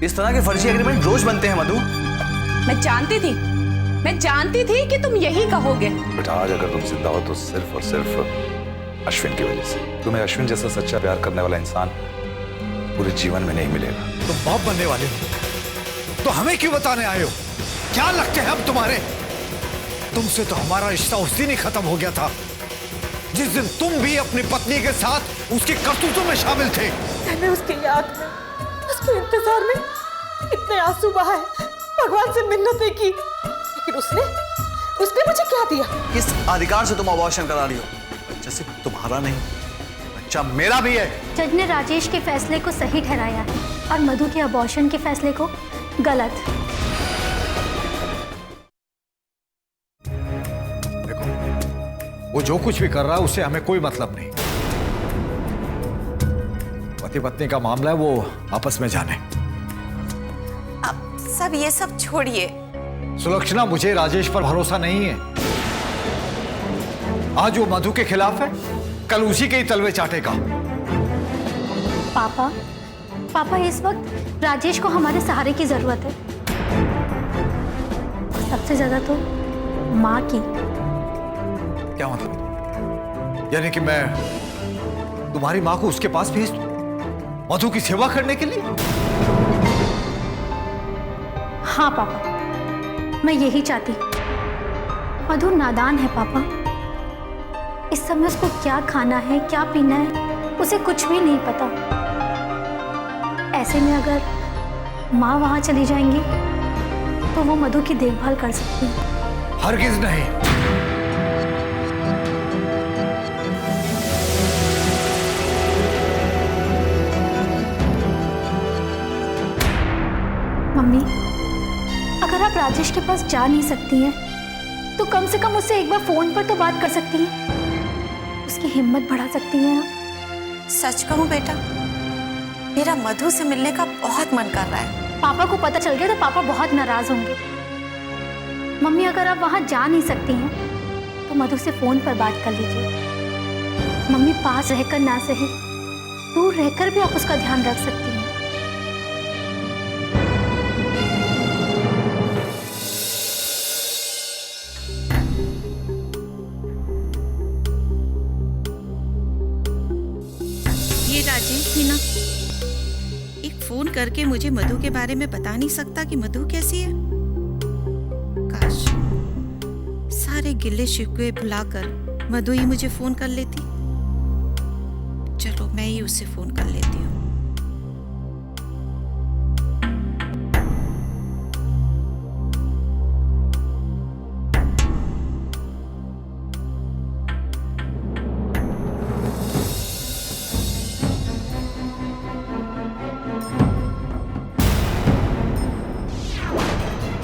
इस तरह के फर्जी एग्रीमेंट रोज बनते हैं मधु। मैं जानती थी कि तुम यही कहोगे। बेटा आज अगर तुम जिंदा हो तो सिर्फ और सिर्फ अश्विन की वजह से। तुम्हें अश्विन जैसा सच्चा प्यार करने वाला इंसान पूरे जीवन में नहीं मिलेगा। तुम बाप बनने वाले हो तो हमें क्यों बताने आए हो? क्या लगते हैं हम तुम्हारे? तुमसे तो हमारा रिश्ता उस दिन ही खत्म हो गया था जिस दिन तुम भी अपनी पत्नी के साथ उसकी करतूतों में शामिल थे। मैंने उसकी याद में, उसके इंतजार में इतने आंसू बहाए, भगवान से मिन्नतें की, लेकिन उसने मुझे क्या दिया? किस अधिकार से तुम अबॉर्शन करा रही हो? बच्चा सिर्फ तुम्हारा नहीं, बच्चा मेरा भी है। जज ने राजेश के फैसले को सही ठहराया है और मधु के अबॉर्शन के फैसले को गलत। देखो, वो जो कुछ भी कर रहा है उससे हमें कोई मतलब नहीं। पति पत्नी का मामला है, वो आपस में जाने। अब सब ये सब छोड़िए। सुलक्षणा, मुझे राजेश पर भरोसा नहीं है। आज वो मधु के खिलाफ है, कल उसी के ही तलवे चाटेगा। पापा इस वक्त राजेश को हमारे सहारे की जरूरत है, सबसे ज्यादा तो माँ की। क्या मतलब? यानी कि मैं तुम्हारी माँ को उसके पास भेज दूं मधु की सेवा करने के लिए? हाँ पापा, मैं यही चाहती। मधु नादान है पापा, इस समय उसको क्या खाना है क्या पीना है उसे कुछ भी नहीं पता। ऐसे में अगर माँ वहां चली जाएंगी तो वो मधु की देखभाल कर सकती है। हरगिज नहीं। मम्मी, अगर आप राजेश के पास जा नहीं सकती हैं तो कम से कम उससे एक बार फोन पर तो बात कर सकती हैं, उसकी हिम्मत बढ़ा सकती हैं आप। सच कहूं बेटा, मेरा मधु से मिलने का बहुत मन कर रहा है। पापा को पता चल गया तो पापा बहुत नाराज होंगे। मम्मी, अगर आप वहां जा नहीं सकती हैं तो मधु से फोन पर बात कर लीजिए। मम्मी, पास रहकर ना सही दूर रहकर भी आप उसका ध्यान रख सकती हैं। ये राजेश भी ना एक फोन करके मुझे मधु के बारे में बता नहीं सकता कि मधु कैसी है। काश सारे गिले शिकवे भुलाकर मधु ही मुझे फोन कर लेती। चलो मैं ही उससे फोन कर लेती हूँ।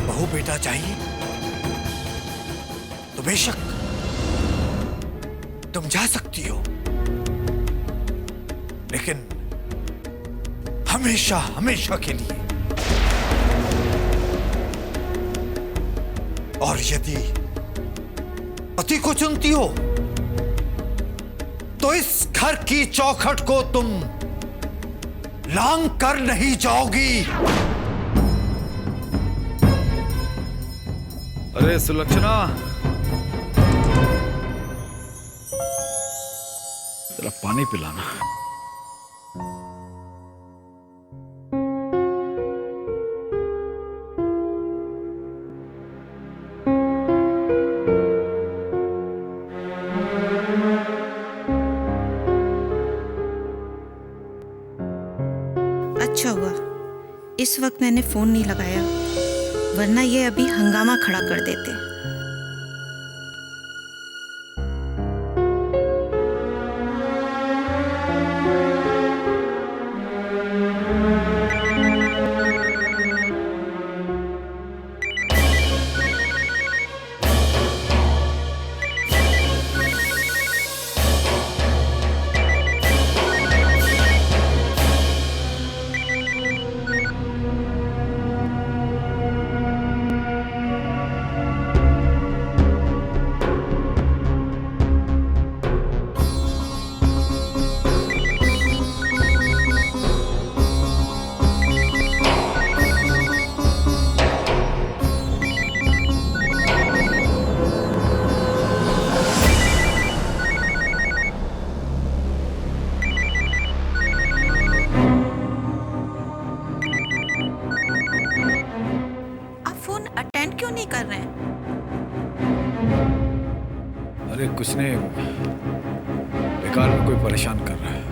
बहू बेटा चाहिए तो बेशक तुम जा सकती हो, लेकिन हमेशा हमेशा के लिए। और यदि पति को चुनती हो तो इस घर की चौखट को तुम लांग कर नहीं जाओगी। अरे सुलक्षणा, जरा पानी पिलाना। अच्छा हुआ इस वक्त मैंने फोन नहीं लगाया, वरना ये अभी हंगामा खड़ा कर देते। अरे कुछ नहीं, बेकार में कोई परेशान कर रहा है।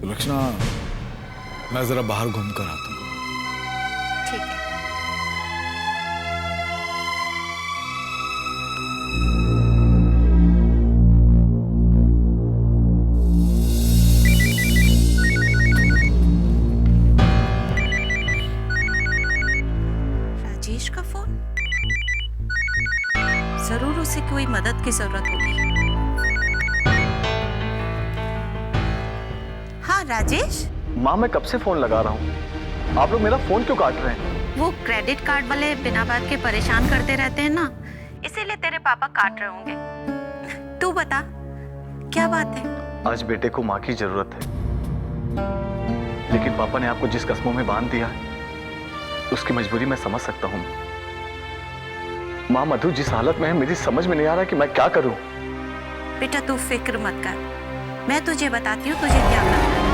सुलक्षणा, मैं जरा बाहर घूम कर आता हूँ। ठीक है। राजेश का फोन? जरूर उसे कोई मदद की जरूरत होगी। हाँ राजेश, माँ मैं कब से फोन लगा रहा हूँ, आप लोग मेरा फोन क्यों काट रहे हैं? वो क्रेडिट कार्ड वाले बिना बात के परेशान करते रहते हैं ना, इसीलिए तेरे पापा काट रहे होंगे। तू बता, क्या बात है? आज बेटे को माँ की जरूरत है, लेकिन पापा ने आपको जिस कस्मों में बांध दिया है उसकी मजबूरी मैं समझ सकता हूँ। माँ मधु जिस हालत में है, मेरी समझ में नहीं आ रहा कि मैं क्या करूँ। बेटा तू फिक्र मत कर, मैं तुझे बताती हूँ तुझे क्या करना है।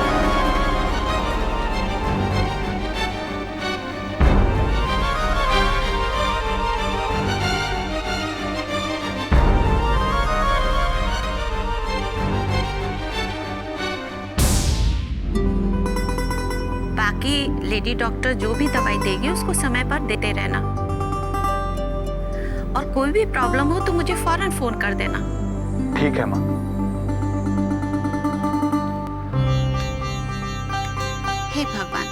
बाकी लेडी डॉक्टर जो भी दवाई देगी उसको समय पर देते रहना, और कोई भी प्रॉब्लम हो तो मुझे फौरन फोन कर देना। ठीक है माँ। हे भगवान,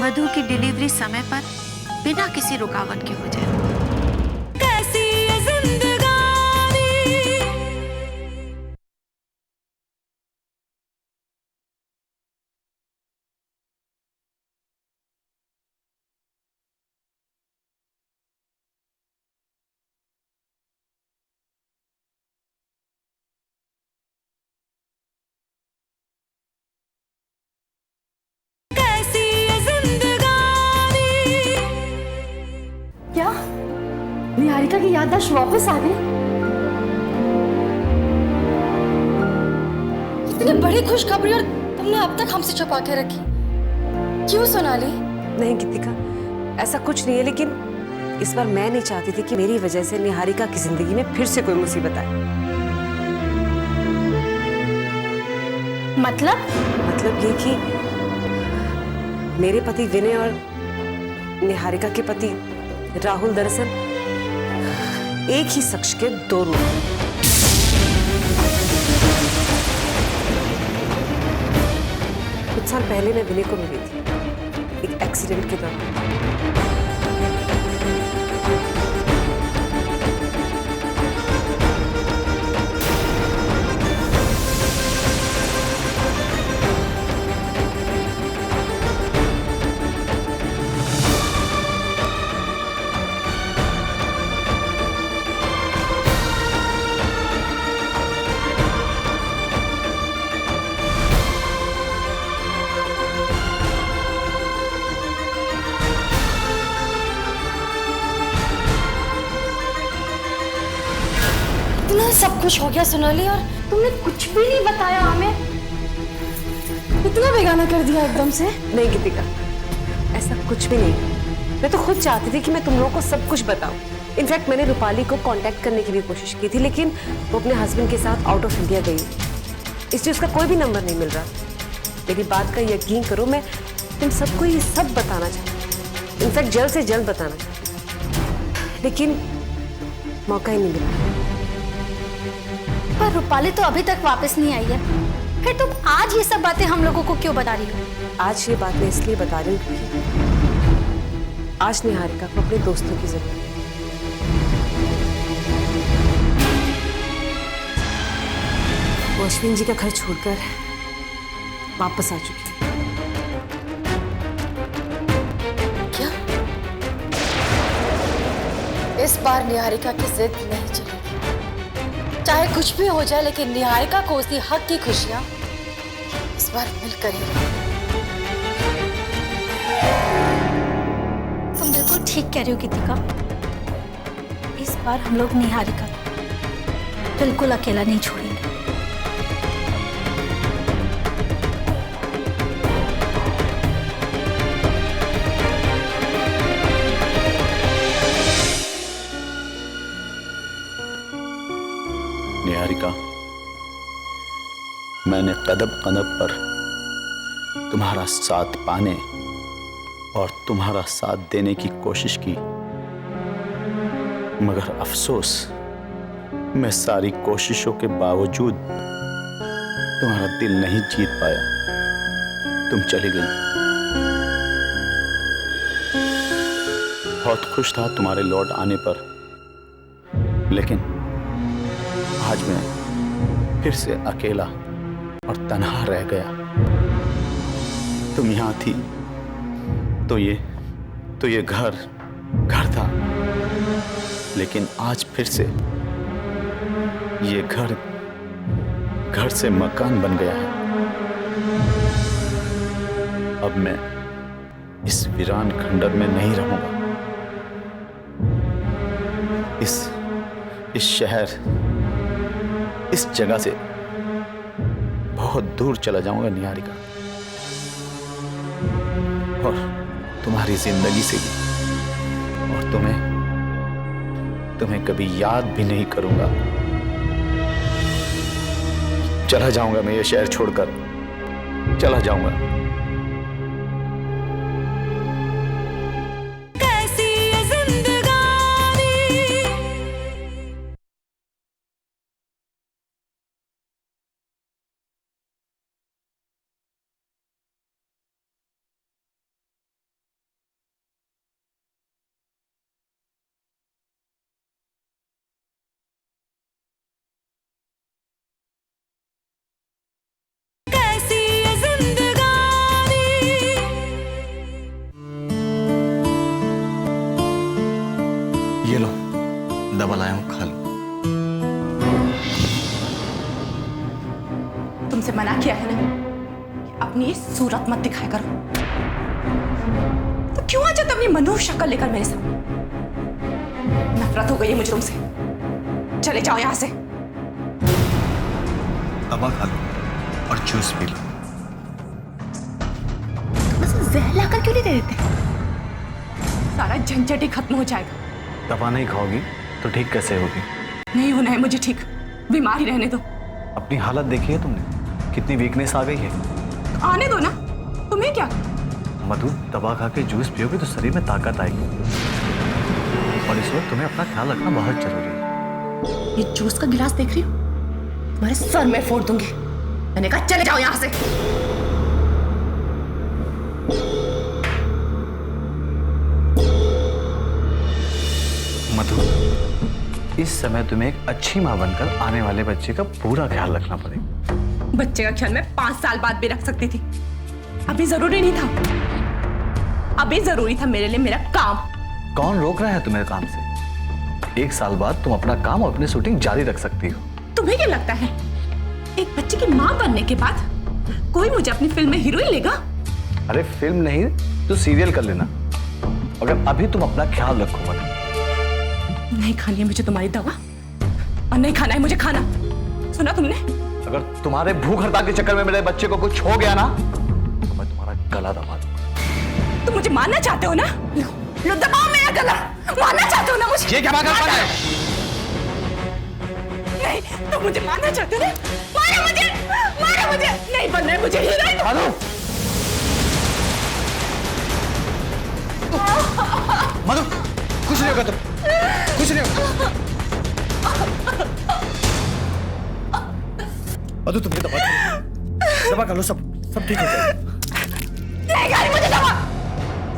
मधु की डिलीवरी समय पर बिना किसी रुकावट के हो जाए। कैसी ये जिंदगानी। क्या निहारिका की याददाश्त वापस आ गई? इतनी बड़ी खुशखबरी और तुमने अब तक हमसे छुपा के रखी, क्यों सोनाली? नहीं गीतिका, ऐसा कुछ नहीं है, लेकिन इस बार मैं नहीं चाहती थी कि मेरी वजह से निहारिका की जिंदगी में फिर से कोई मुसीबत आए। मतलब ये कि मेरे पति विनय और निहारिका के पति राहुल दरअसल एक ही शख्स के दो रूप हैं। कुछ साल पहले मैं विनय को मिली थी एक एक्सीडेंट के दौरान। इतना सब कुछ हो गया सोनाली, और तुमने कुछ भी नहीं बताया हमें, इतना बेगाना कर दिया एकदम से। नहीं गीतिका, ऐसा कुछ भी नहीं। मैं तो खुद चाहती थी कि मैं तुम लोगों को सब कुछ बताऊं। इनफैक्ट मैंने रूपाली को कांटेक्ट करने की भी कोशिश की थी, लेकिन वो अपने हस्बैंड के साथ आउट ऑफ इंडिया गई, इसलिए उसका कोई भी नंबर नहीं मिल रहा। मेरी बात का यकीन करो, मैं तुम सबको ये सब बताना चाहती हूँ, इनफैक्ट जल्द से जल्द बताना चाहती हूँ, लेकिन मौका ही नहीं मिला। पर रूपाली तो अभी तक वापस नहीं आई है, फिर तुम आज ये सब बातें हम लोगों को क्यों बता रही हो? आज ये बात मैं इसलिए बता रही हूँ क्योंकि आज निहारिका को अपने दोस्तों की जरूरत है। वो अश्विन जी का घर छोड़कर वापस आ चुकी है। क्या? इस बार निहारिका की जिद नहीं चलेगी, चाहे कुछ भी हो जाए, लेकिन निहारिका को उसकी हक की खुशियां इस बार मिलकर ही रहेंगी। तुम बिल्कुल ठीक कह रही हो गीतिका, इस बार हम लोग निहारिका बिल्कुल अकेला नहीं छोड़ेंगे। मैंने कदम कदम पर तुम्हारा साथ पाने और तुम्हारा साथ देने की कोशिश की, मगर अफसोस मैं सारी कोशिशों के बावजूद तुम्हारा दिल नहीं जीत पाया। तुम चली गई। बहुत खुश था तुम्हारे लौट आने पर, लेकिन आज मैं फिर से अकेला और तन्हा रह गया। तुम यहां थी तो ये घर था, लेकिन आज फिर से ये घर से मकान बन गया है। अब मैं इस वीरान खंडर में नहीं रहूंगा। इस शहर, इस जगह से बहुत दूर चला जाऊंगा निहारिका, और तुम्हारी जिंदगी से भी, और तुम्हें कभी याद भी नहीं करूंगा। चला जाऊंगा मैं ये शहर छोड़कर, चला जाऊंगा। ये लो, दवा लाया हूं, खा लो। तुमसे मना किया है ना कि अपनी ये सूरत मत दिखाया करो, तो क्यों आज अपनी मनु शक्ल लेकर मेरे सामने? नफरत हो गई है मुझे तुमसे। चले जाओ यहां से। दवा खा लो और जूस पी लो। बस जहर लाकर क्यों नहीं दे देते? सारा झंझट ही खत्म हो जाएगा। दवा नहीं खाओगी तो ठीक कैसे होगी? नहीं होना है मुझे ठीक, बीमार ही रहने दो। अपनी हालत देखी है तुमने, कितनी वीकनेस आ गई है। आने दो ना, तुम्हें क्या? मधु, दवा खा के जूस पियोगे तो शरीर में ताकत आएगी, और इस वक्त तुम्हें अपना ख्याल रखना बहुत जरूरी है। ये जूस का गिलास देख रही हो? तुम्हारे सर में फोड़ दूंगी। मैंने कहा चले जाओ यहां से। मधु, इस समय तुम्हें एक अच्छी मां बनकर आने वाले बच्चे का पूरा ख्याल रखना पड़ेगा। बच्चे का ख्याल मैं 5 साल बाद भी रख सकती थी, अभी जरूरी नहीं था। अभी जरूरी था मेरे लिए मेरा काम। कौन रोक रहा है तुम्हें काम से? 1 साल बाद तुम अपना काम और अपनी शूटिंग जारी रख सकती हो। तुम्हें क्या लगता है एक बच्चे की मां बनने के बाद कोई मुझे अपनी फिल्म में हीरोइन लेगा? अरे फिल्म नहीं तो सीरियल कर लेना, अगर अभी तुम अपना ख्याल रखो। मधु, नहीं खानी है मुझे तुम्हारी दवा, और नहीं खाना है मुझे खाना। सुना तुमने? अगर तुम्हारे भूख हड़ताल के चक्कर में मेरे बच्चे को कुछ हो गया ना तो मैं तुम्हारा गला दबा दूंगा। तुम मुझे मारना चाहते हो ना? लो दबाओ मेरा गला। मारना चाहते हो ना मुझे? ये क्या बात है? नहीं, तुम मुझे मारना चाहते हो ना? मारो मुझे, मारो मुझे। नहीं बनना है मुझे हीरोइन। मधु, कुछ नहीं होगा, तुम कुछ नहीं होगा। मधु, तुम ये दवा कर लो, सब ठीक हो जाएगा। नहीं खानी मुझे दवा।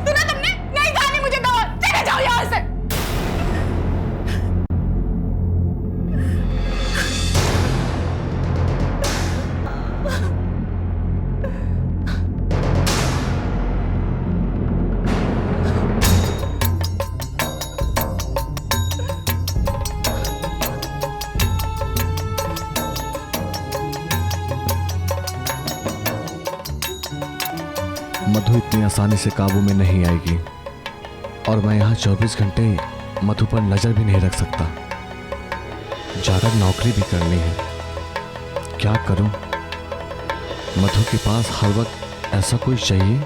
सुना तुमने? नहीं खानी मुझे दवा। चले जाओ यहां से। मधु इतनी आसानी से काबू में नहीं आएगी, और मैं यहाँ 24 घंटे मधु पर नजर भी नहीं रख सकता। जाकर नौकरी भी करनी है। क्या करूं? मधु के पास हर वक्त ऐसा कोई चाहिए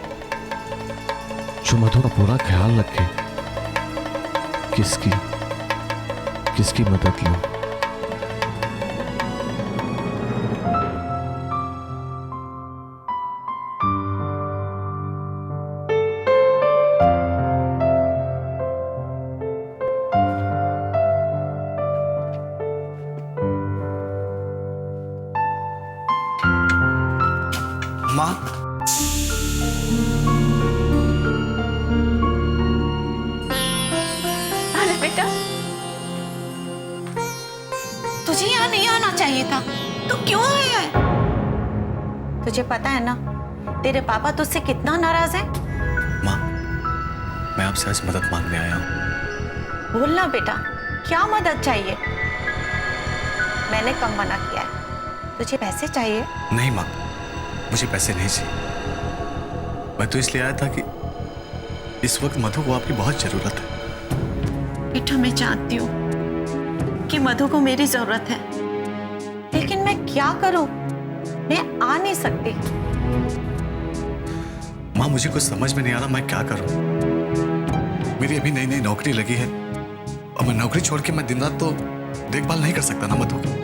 जो मधु का पूरा ख्याल रखे। किसकी मदद लूं? माँ, अरे बेटा, तुझे यहाँ नहीं आना चाहिए था। तू क्यों आया है? तुझे पता है ना तेरे पापा तुझसे कितना नाराज है? माँ, मैं आपसे आज मदद मांगने आया हूँ। बोलना बेटा, क्या मदद चाहिए? मैंने कब मना किया है? तुझे पैसे चाहिए? नहीं माँ, मुझे पैसे नहीं चाहिए। मैं तो इसलिए आया था कि इस वक्त मधु को आपकी बहुत जरूरत है। बेटा, मैं जानती हूँ कि मधु को मेरी जरूरत है, लेकिन मैं क्या करूं? मैं आ नहीं सकती। माँ, मुझे कुछ समझ में नहीं आ रहा मैं क्या करूं। मेरी अभी नई नई नौकरी लगी है और मैं नौकरी छोड़ के मैं दिन रात तो देखभाल नहीं कर सकता ना मधु की।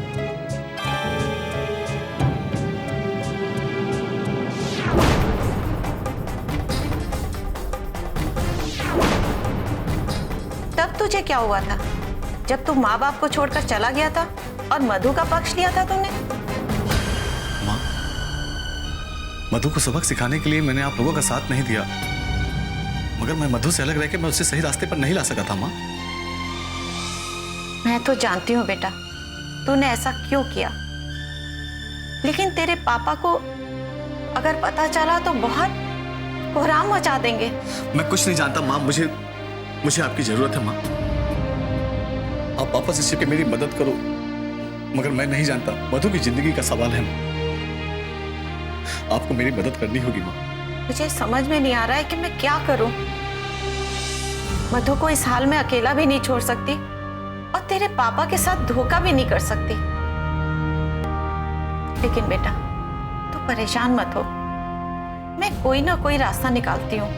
तब तुझे क्या हुआ था जब तू माँ बाप को छोड़कर चला गया था और मधु का पक्ष लिया था तूने? माँ, मधु को सबक सिखाने के लिए मैंने आप लोगों का साथ नहीं दिया, मगर मैं मधु से अलग रह के मैं उसे सही रास्ते पर नहीं ला सका था। माँ, मैं तो जानती हूँ बेटा तूने ऐसा क्यों किया, लेकिन तेरे पापा को अगर पता चला तो बहुत कोहराम मचा देंगे। मैं कुछ नहीं जानता माँ, मुझे आपकी जरूरत है। माँ, आप पापा से छिपके मेरी मदद करो, मगर मैं नहीं जानता, मधु की जिंदगी का सवाल है। आपको मेरी मदद करनी होगी माँ। मुझे समझ में नहीं आ रहा है कि मैं क्या करूं। मधु को इस हाल में अकेला भी नहीं छोड़ सकती और तेरे पापा के साथ धोखा भी नहीं कर सकती। लेकिन बेटा, तू परेशान मत हो, मैं कोई ना कोई रास्ता निकालती हूँ।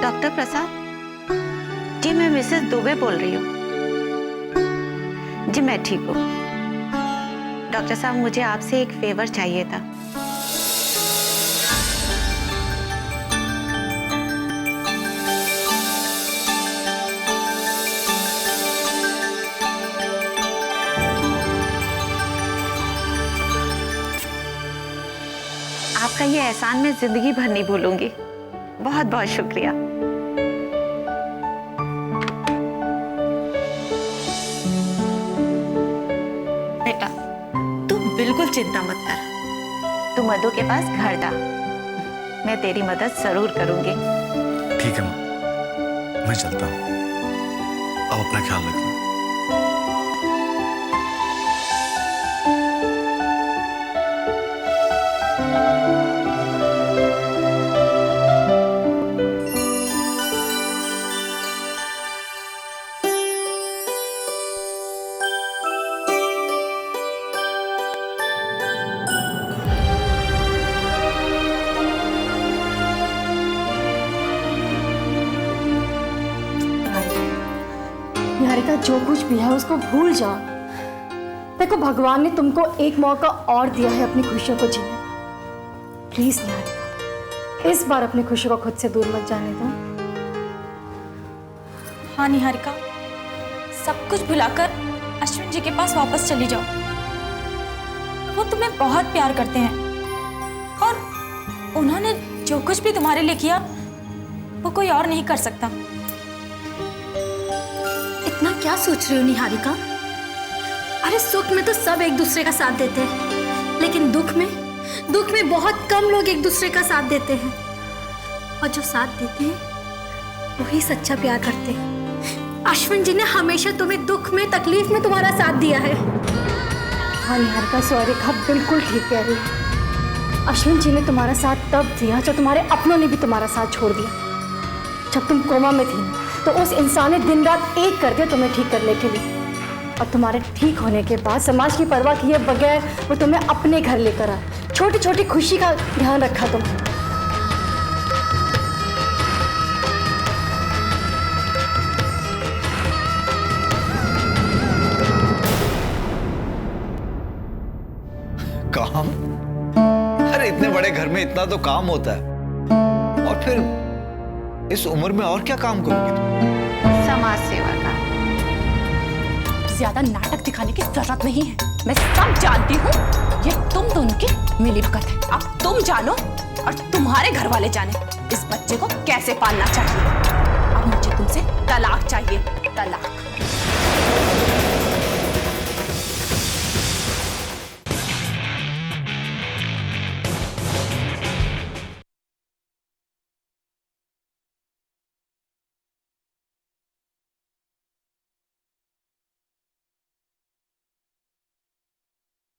डॉक्टर प्रसाद जी, मैं मिसेस दुबे बोल रही हूँ। जी मैं ठीक हूँ। डॉक्टर साहब, मुझे आपसे एक फेवर चाहिए था। आपका ये एहसान मैं जिंदगी भर नहीं भूलूंगी। बहुत बहुत शुक्रिया। बेटा, तू बिल्कुल चिंता मत कर। तू मधु के पास घर जा, मैं तेरी मदद जरूर करूंगी। ठीक है माँ, मैं चलता हूँ। अब अपना ख्याल रखना। निहारिका, जो कुछ भी है उसको भूल जाओ। देखो, भगवान ने तुमको एक मौका और दिया है अपनी खुशियों को जीने। प्लीज निहारिका, इस बार अपनी खुशी को खुद से दूर मत जाने दो। हाँ निहारिका, सब कुछ भुलाकर अश्विन जी के पास वापस चली जाओ। वो तुम्हें बहुत प्यार करते हैं और उन्होंने जो कुछ भी तुम्हारे लिए किया वो कोई और नहीं कर सकता। इतना क्या सोच रही हो निहारिका? अरे सुख में तो सब एक दूसरे का साथ देते हैं, लेकिन दुख में बहुत कम लोग एक दूसरे का साथ देते हैं। और जो साथ देते हैं वही सच्चा प्यार करते हैं। अश्विन जी ने हमेशा तुम्हें दुख में, तकलीफ में तुम्हारा साथ दिया है। हाँ निहारिका, सौरेखा बिल्कुल ठीक कह रही है। अश्विन जी ने तुम्हारा साथ तब दिया जब तुम्हारे अपनों ने भी तुम्हारा साथ छोड़ दिया, जब तुम कोमा में थी तो उस इंसान ने दिन रात एक कर दिया तुम्हें ठीक करने के लिए, और तुम्हारे ठीक होने के बाद समाज की परवाह किए बगैर वो तुम्हें अपने घर लेकर आए। छोटी छोटी खुशी का ध्यान रखा तुम। काम? अरे इतने बड़े घर में इतना तो काम होता है, और फिर इस उम्र में और क्या काम करोगी तुम? समाज सेवा का। ज्यादा नाटक दिखाने की जरूरत नहीं है, मैं सब जानती हूँ। ये तुम दोनों की मिलीभगत है। अब तुम जानो और तुम्हारे घर वाले जाने इस बच्चे को कैसे पालना चाहिए। अब मुझे तुमसे तलाक चाहिए, तलाक।